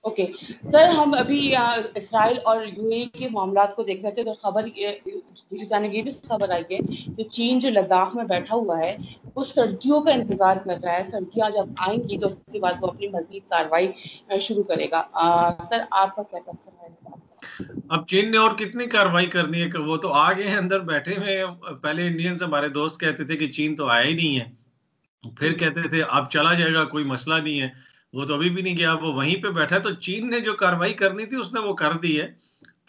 Okay sir, हम अभी Israel और यूएई के मामलात को देख रहे थे, तो खबर दूसरी जानिब ये भी खबर आई है कि चीन जो लद्दाख में बैठा हुआ है वो सर्दियों का इंतजार कर रहा है। सर्दियां जब आएंगी तो उसके बाद वो अपनी मजीद कार्रवाई शुरू करेगा। सर, आपका क्या तबसरा है? अब चीन ने और कितनी कार्रवाई करनी है? वो तो आ गए हैं, अंदर बैठे हुए हैं। पहले इंडियंस हमारे दोस्त कहते थे कि चीन तो आया ही नहीं है, फिर कहते थे अब चला जाएगा, कोई मसला नहीं है। वो तो अभी भी नहीं गया, वो वहीं पे बैठा है। तो चीन ने जो कार्रवाई करनी थी उसने वो कर दी है।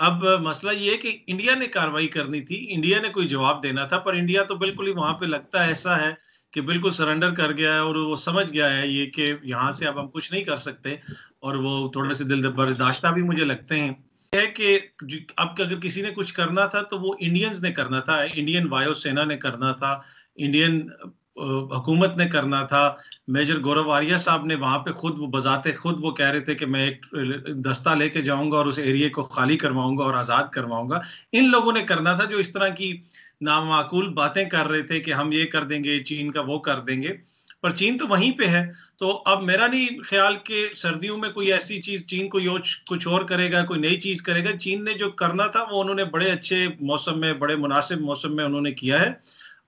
अब मसला ये है कि इंडिया ने कार्रवाई करनी थी, इंडिया ने कोई जवाब देना था, पर इंडिया तो बिल्कुल ही वहां पे लगता है ऐसा है कि बिल्कुल सरेंडर कर गया है और वो समझ गया है ये कि यहाँ से अब हम कुछ नहीं कर सकते। और वो थोड़े से दिल बर्दाश्ता भी मुझे लगते हैं। है कि अब अगर किसी ने कुछ करना था तो वो इंडियंस ने करना था, इंडियन वायुसेना ने करना था, इंडियन हुकूमत ने करना था। मेजर गौरव आर्या साहब ने वहां पे खुद वो बजाते खुद वो कह रहे थे कि मैं एक दस्ता लेके जाऊंगा और उस एरिया को खाली करवाऊंगा और आजाद करवाऊंगा। इन लोगों ने करना था जो इस तरह की नामाकूल बातें कर रहे थे कि हम ये कर देंगे, चीन का वो कर देंगे, पर चीन तो वहीं पे है। तो अब मेरा नहीं ख्याल कि सर्दियों में कोई ऐसी चीज चीन कोई कुछ और करेगा, कोई नई चीज करेगा। चीन ने जो करना था वो उन्होंने बड़े अच्छे मौसम में, बड़े मुनासिब मौसम में उन्होंने किया है।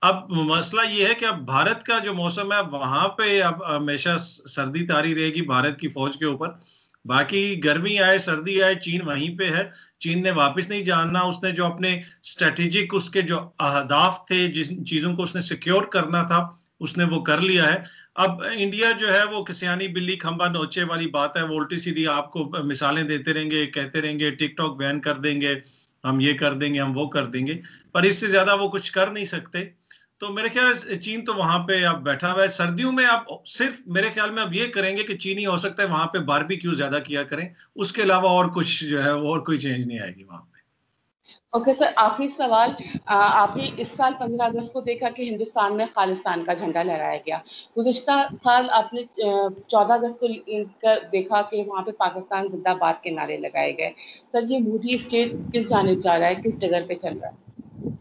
अब मसला ये है कि अब भारत का जो मौसम है वहां पे अब हमेशा सर्दी तारी रहेगी भारत की फौज के ऊपर। बाकी गर्मी आए सर्दी आए चीन वहीं पे है। चीन ने वापस नहीं जानना। उसने जो अपने स्ट्रेटेजिक उसके जो अहदाफ थे, जिन चीजों को उसने सिक्योर करना था, उसने वो कर लिया है। अब इंडिया जो है वो सियानी बिल्ली खंबा नोचे वाली बात है। वो उल्टी सीधी आपको मिसालें देते रहेंगे, कहते रहेंगे टिकटॉक बैन कर देंगे, हम ये कर देंगे, हम वो कर देंगे, पर इससे ज्यादा वो कुछ कर नहीं सकते। तो मेरे ख्याल चीन तो वहां पे अब बैठा हुआ है। सर्दियों में आप सिर्फ मेरे ख्याल में अब ये करेंगे कि चीनी हो सकता है वहां पे बारबेक्यू ज्यादा किया करें, उसके अलावा और कुछ जो है और कोई चेंज नहीं आएगी वहां पे। ओके सर, आखिरी सवाल। आपने इस साल 15 अगस्त को देखा कि हिंदुस्तान में खालिस्तान का झंडा लहराया गया। गुज़िश्ता साल आपने 14 अगस्त को देखा कि वहां पे पाकिस्तान जिंदाबाद के नारे लगाए गए। सर, ये मूडी स्टेट किस जानिब जा रहा है, किस जगह पे चल रहा है?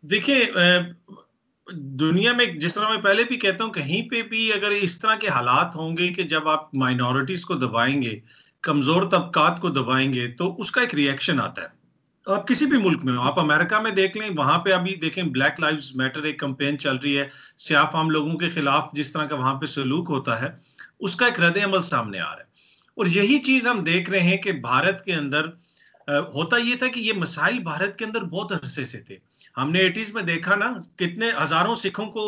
देखिए, दुनिया में जिस तरह मैं पहले भी कहता हूं, कहीं पे भी अगर इस तरह के हालात होंगे कि जब आप माइनॉरिटीज को दबाएंगे, कमजोर तबकात को दबाएंगे, तो उसका एक रिएक्शन आता है। आप किसी भी मुल्क में हो, आप अमेरिका में देख लें, वहां पे अभी देखें ब्लैक लाइव्स मैटर एक कैंपेन चल रही है, स्याह लोगों के खिलाफ जिस तरह का वहां पे सलूक होता है, उसका एक रद्द अमल सामने आ रहा है। और यही चीज हम देख रहे हैं कि भारत के अंदर होता यह था कि ये मसाइल भारत के अंदर बहुत अरसे से थे। हमने 80s में देखा ना, कितने हजारों सिखों को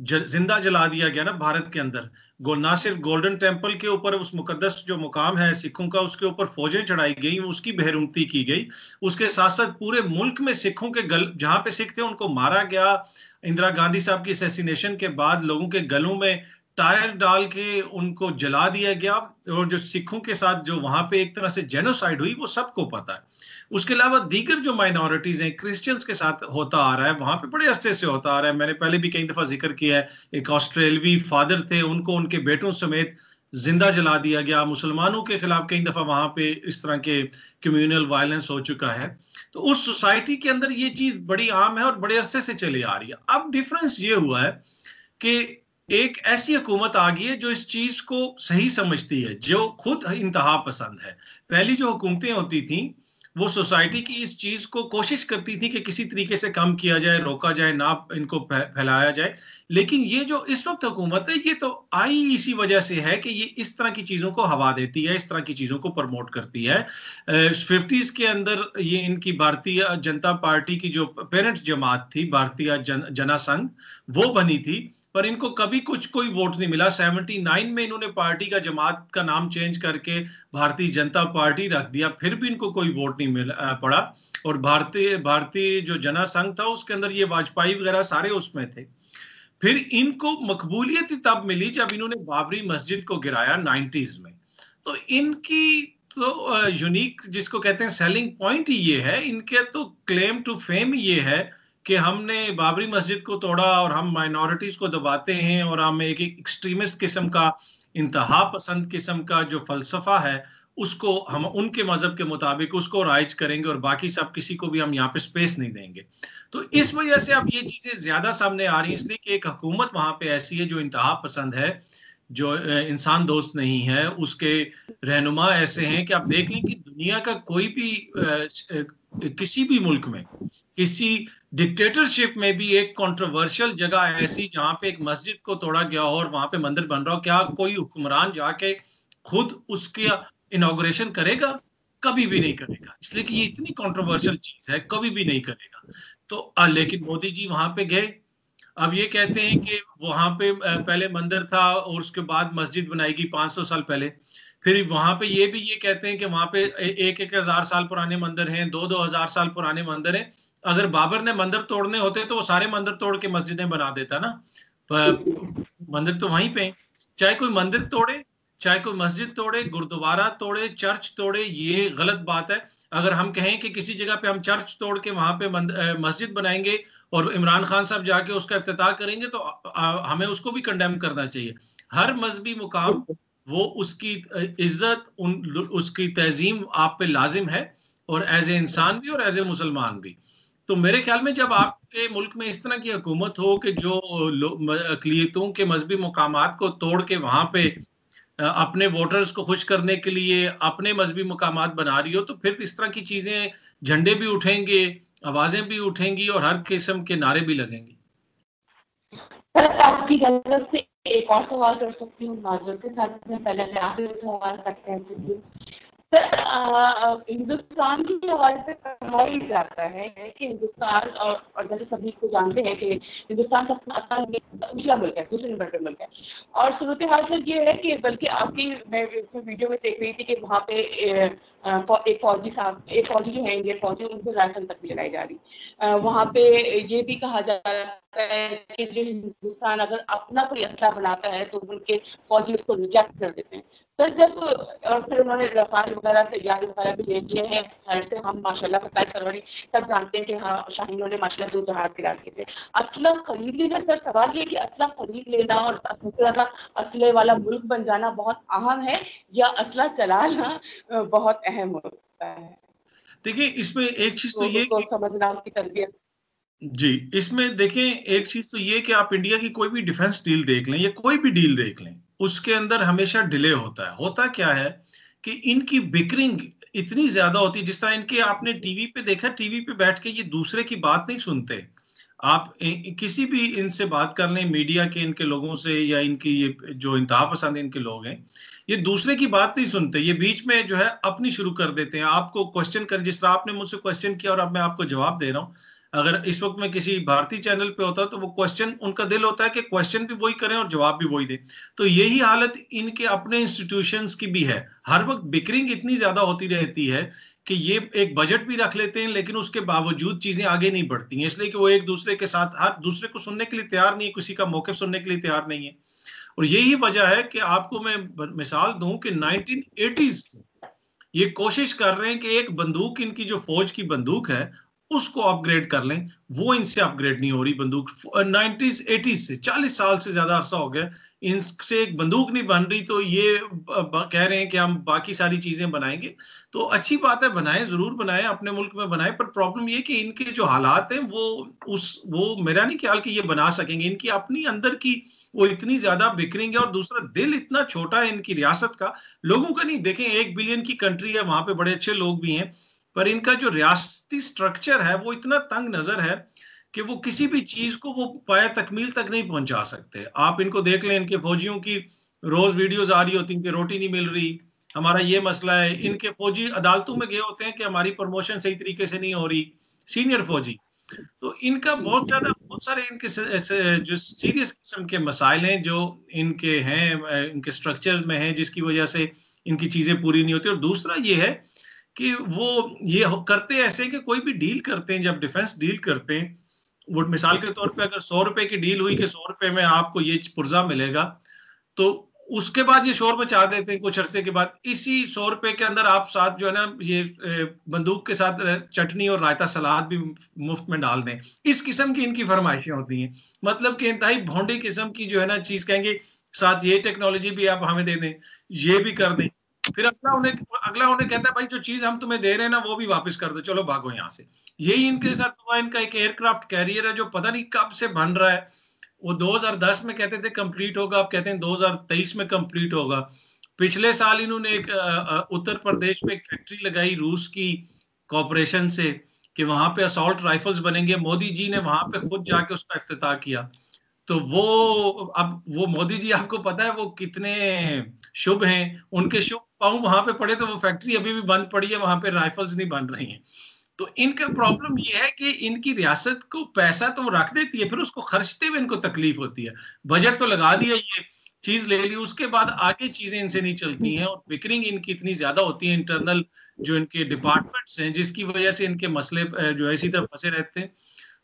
जिंदा जला दिया गया ना भारत के अंदर। ना सिर्फ गोल्डन टेम्पल के ऊपर उस मुकद्दस जो मुकाम है सिखों का, उसके ऊपर फौजें चढ़ाई गई, उसकी बेहरुमती की गई। उसके साथ साथ पूरे मुल्क में सिखों के जहां पे सिख थे उनको मारा गया। इंदिरा गांधी साहब की असैसिनेशन के बाद लोगों के गलों में टायर डाल के उनको जला दिया गया। और जो सिखों के साथ जो वहां पे एक तरह से जेनोसाइड हुई, वो सबको पता है। उसके अलावा दीगर जो माइनॉरिटीज हैं, क्रिश्चियंस के साथ होता आ रहा है, वहां पे बड़े अरसे से होता आ रहा है। मैंने पहले भी कई दफा जिक्र किया है, एक ऑस्ट्रेलवी फादर थे, उनको उनके बेटों समेत जिंदा जला दिया गया। मुसलमानों के खिलाफ कई दफा वहां पे इस तरह के कम्युनल वायलेंस हो चुका है। तो उस सोसाइटी के अंदर ये चीज बड़ी आम है और बड़े अरसे से चली आ रही है। अब डिफरेंस ये हुआ है कि एक ऐसी हुकूमत आ गई है जो इस चीज को सही समझती है, जो खुद इंतहा पसंद है। पहली जो हुकूमतें होती थी वो सोसाइटी की इस चीज को कोशिश करती थी कि किसी तरीके से कम किया जाए, रोका जाए, ना इनको फैलाया जाए। लेकिन ये जो इस वक्त हुकूमत है, ये तो आई इसी वजह से है कि ये इस तरह की चीजों को हवा देती है, इस तरह की चीजों को प्रमोट करती है। 50s के अंदर ये इनकी भारतीय जनता पार्टी की जो पेरेंट्स जमात थी, भारतीय जना संघ, वो बनी थी, पर इनको कभी कोई वोट नहीं मिला। 79 में इन्होंने पार्टी का जमात का नाम चेंज करके भारतीय जनता पार्टी रख दिया, फिर भी इनको कोई वोट नहीं पड़ा। और भारतीय भारतीय जो जना संघ था उसके अंदर ये वाजपेयी वगैरह सारे उसमें थे। फिर इनको मकबूलियत तब मिली जब इन्होंने बाबरी मस्जिद को गिराया 90s में। तो इनकी तो यूनिक जिसको कहते हैं सेलिंग पॉइंट ही ये है, इनके तो क्लेम टू फेम ये है कि हमने बाबरी मस्जिद को तोड़ा और हम माइनॉरिटीज को दबाते हैं और हम एक एक्सट्रीमिस्ट किस्म का, इंतहा पसंद किस्म का जो फलसफा है उसको हम उनके मजहब के मुताबिक उसको राइज करेंगे और बाकी सब किसी को भी हम यहाँ पे स्पेस नहीं देंगे। तो इस वजह से अब ये चीजें ज्यादा सामने आ रही हैं, इसलिए कि एक हुकूमत वहां पे ऐसी है जो इंतहा पसंद है जो इंसान दोस्त नहीं है, उसके रहनुमा ऐसे हैं कि आप देख लें कि दुनिया का कोई भी किसी भी मुल्क में, किसी डिक्टेटरशिप में भी एक कंट्रोवर्शियल जगह ऐसी जहां पे एक मस्जिद को तोड़ा गया हो और वहां पे मंदिर बन रहा हो, क्या कोई हुक्मरान जाके खुद उसके इनॉग्रेशन करेगा? कभी भी नहीं करेगा, इसलिए कि ये इतनी कंट्रोवर्शियल चीज है, कभी भी नहीं करेगा। तो लेकिन मोदी जी वहां पे गए। अब ये कहते हैं कि वहां पे पहले मंदिर था और उसके बाद मस्जिद बनाएगी 500 साल पहले। फिर वहां पे ये कहते हैं कि वहां पे 1,000 साल पुराने मंदिर हैं, 2,000 साल पुराने मंदिर हैं। अगर बाबर ने मंदिर तोड़ने होते तो वो सारे मंदिर तोड़ के मस्जिदें बना देता ना। मंदिर तो वहीं पे, चाहे कोई मंदिर तोड़े, चाहे कोई मस्जिद तोड़े, गुरुद्वारा तोड़े, चर्च तोड़े, ये गलत बात है। अगर हम कहें कि किसी जगह पे हम चर्च तोड़ के वहां पे मस्जिद बनाएंगे और इमरान खान साहब जाके उसका इफ्तिताह करेंगे तो हमें उसको भी कंडेम करना चाहिए। हर मजहबी मुकाम वो उसकी इज्जत, उसकी तहजीम आप पे लाजिम है, और एज ए इंसान भी और एज ए मुसलमान भी। तो मेरे ख्याल में जब आपके मुल्क में इस तरह की हुकूमत हो कि जो अक़लियतों के मजहबी मुकामात को तोड़ के वहां पे अपने वोटर्स को खुश करने के लिए अपने मजहबी मुकामात बना रही हो, तो फिर इस तरह की चीजें, झंडे भी उठेंगे, आवाजें भी उठेंगी और हर किस्म के नारे भी लगेंगे। आपकी नजर से एक और सवाल कर सकती हूँ माजूद के साथ में, पहले मैं आपसे सवाल करते हैं। सर, हिंदुस्तान की हवाले से कहा ही जाता है कि हिंदुस्तान, और जैसे सभी को जानते हैं कि हिंदुस्तान सबसे पिछला मुल्क है, दूसरे नंबर पर मुल्क है। और सूरत हाल सर ये है कि बल्कि आपकी, मैं वीडियो में देख रही थी कि वहाँ पे एक फौजी जो है इंडियन फौजी, उनको राइफल तक भी लगाई जा रही। वहाँ पे ये भी कहा जाता है कि जो हिंदुस्तान अगर अपना कोई असला बनाता है तो उनके फौजी उसको रिजेक्ट कर देते हैं। सर जब, और फिर उन्होंने रफाल वगैरह तैयारी वगैरह भी ले लिए हैं, खैर से हम माशाल्लाह 27 फरवरी तब जानते हैं कि हाँ शाहीनों ने माशाल्लाह 2 जहाज गिरा दिए थे। असला खरीद लेना, सर सवाल ये कि असला खरीद लेना और असले वाला मुल्क बन जाना बहुत अहम है, या असला चलाना बहुत अहम होता है? देखिए इसमें एक चीज तो ये उसको समझना, उसकी तरबियत। जी, इसमें देखें एक चीज तो ये कि आप इंडिया की कोई भी डिफेंस डील देख लें या कोई भी डील देख लें, उसके अंदर हमेशा डिले होता है। होता क्या है कि इनकी बिकरिंग इतनी ज्यादा होती है, जिस तरह इनके आपने टीवी पे देखा, टीवी पे बैठ के ये दूसरे की बात नहीं सुनते। आप किसी भी इनसे बात कर लें, मीडिया के इनके लोगों से, या इनकी ये जो इंतहा पसंद इनके लोग हैं, ये दूसरे की बात नहीं सुनते। ये बीच में जो है अपनी शुरू कर देते हैं, आपको क्वेश्चन कर, जिस तरह आपने मुझसे क्वेश्चन किया और अब मैं आपको जवाब दे रहा हूं। अगर इस वक्त मैं किसी भारतीय चैनल पे होता तो वो क्वेश्चन, उनका दिल होता है कि क्वेश्चन भी वही करें और जवाब भी वही दें। तो यही हालत इनके अपने इंस्टीट्यूशंस की भी है। हर वक्त बिकरिंग इतनी ज्यादा होती रहती है कि ये एक बजट भी रख लेते हैं, लेकिन उसके बावजूद चीजें आगे नहीं बढ़ती हैं, इसलिए कि वो एक दूसरे के साथ, हर दूसरे को सुनने के लिए तैयार नहीं है, किसी का मौके सुनने के लिए तैयार नहीं है। और यही वजह है कि आपको मैं मिसाल दूं कि 1980s से ये कोशिश कर रहे हैं कि एक बंदूक, इनकी जो फौज की बंदूक है उसको अपग्रेड कर लें, वो इनसे अपग्रेड नहीं हो रही बंदूक। 90s 80s से 40 साल से ज्यादा अरसा हो गया, इनसे एक बंदूक नहीं बन रही, तो ये कह रहे हैं कि हम बाकी सारी चीजें बनाएंगे। तो अच्छी बात है, बनाएं, जरूर बनाएं, अपने मुल्क में बनाएं, पर प्रॉब्लम ये कि इनके जो हालात हैं वो मेरा नहीं ख्याल कि ये बना सकेंगे। इनकी अपनी अंदर की वो इतनी ज्यादा बिखरेंगे, और दूसरा दिल इतना छोटा है इनकी रियासत का, लोगों का नहीं। देखें 1 बिलियन की कंट्री है, वहां पे बड़े अच्छे लोग भी हैं, पर इनका जो रियासती स्ट्रक्चर है वो इतना तंग नजर है कि वो किसी भी चीज को वो पाया तकमील तक नहीं पहुंचा सकते। आप इनको देख लें, इनके फौजियों की रोज वीडियोस आ रही होती हैं कि रोटी नहीं मिल रही, हमारा ये मसला है। इनके फौजी अदालतों में गए होते हैं कि हमारी प्रमोशन सही तरीके से नहीं हो रही, सीनियर फौजी। तो इनका बहुत सारे इनके जो सीरियस किस्म के मसाइल हैं जो इनके हैं, इनके स्ट्रक्चर में हैं, जिसकी वजह से इनकी चीजें पूरी नहीं होती। और दूसरा ये है कि वो ये करते ऐसे कि कोई भी डील करते हैं, जब डिफेंस डील करते हैं, वो मिसाल के तौर पे अगर 100 रुपए की डील हुई कि 100 रुपए में आपको ये पुर्जा मिलेगा, तो उसके बाद ये शोर मचा देते हैं कुछ अरसे के बाद, इसी 100 रुपए के अंदर आप साथ जो है ना ये बंदूक के साथ चटनी और रायता सलाद भी मुफ्त में डाल दें। इस किस्म की इनकी फरमाइशें होती हैं, मतलब कि इंतहाई भोंडी किस्म की जो है ना चीज, कहेंगे साथ ये टेक्नोलॉजी भी आप हमें दे दें, ये भी कर दें। फिर अगला उन्हें कहता है भाई जो चीज हम तुम्हें दे रहे हैं ना वो भी वापस कर दो, चलो भागो यहाँ से। यही इनके साथ हुआ। इनका एक एयरक्राफ्ट कैरियर है जो पता नहीं कब से बन रहा है, वो 2010 में कहते थे कंप्लीट होगा, अब कहते हैं 2023 में कंप्लीट होगा। पिछले साल इन्होंने एक उत्तर प्रदेश में एक फैक्ट्री लगाई रूस की कॉरपोरेशन से कि वहां पे असॉल्ट राइफल्स बनेंगे। मोदी जी ने वहां पे खुद जाके उसका इफ्तिताह किया। तो वो, अब वो मोदी जी आपको पता है वो कितने शुभ हैं, उनके शुभ पांव वहां पे पड़े तो वो फैक्ट्री अभी भी बंद पड़ी है, वहां पे राइफल्स नहीं बन रही हैं। तो इनका प्रॉब्लम ये है कि इनकी रियासत को पैसा तो वो रख देती है, फिर उसको खर्चते हुए इनको तकलीफ होती है। बजट तो लगा दिया, ये चीज ले ली, उसके बाद आगे चीजें इनसे नहीं चलती हैं, और बिकरिंग इनकी इतनी ज्यादा होती है इंटरनल जो इनके डिपार्टमेंट्स हैं, जिसकी वजह से इनके मसले जो है इसी तरह फंसे रहते हैं।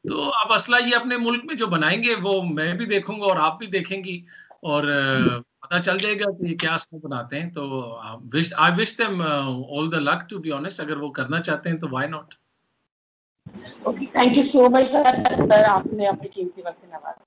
तो अब असला ये अपने मुल्क में जो बनाएंगे वो मैं भी देखूंगा और आप भी देखेंगी, और पता चल जाएगा कि क्या असला बनाते हैं। तो I wish them all the luck, to be honest. अगर वो करना चाहते हैं तो why not. Okay, thank you so much sir, आपने अपनी कीमती वक्त नवाजा।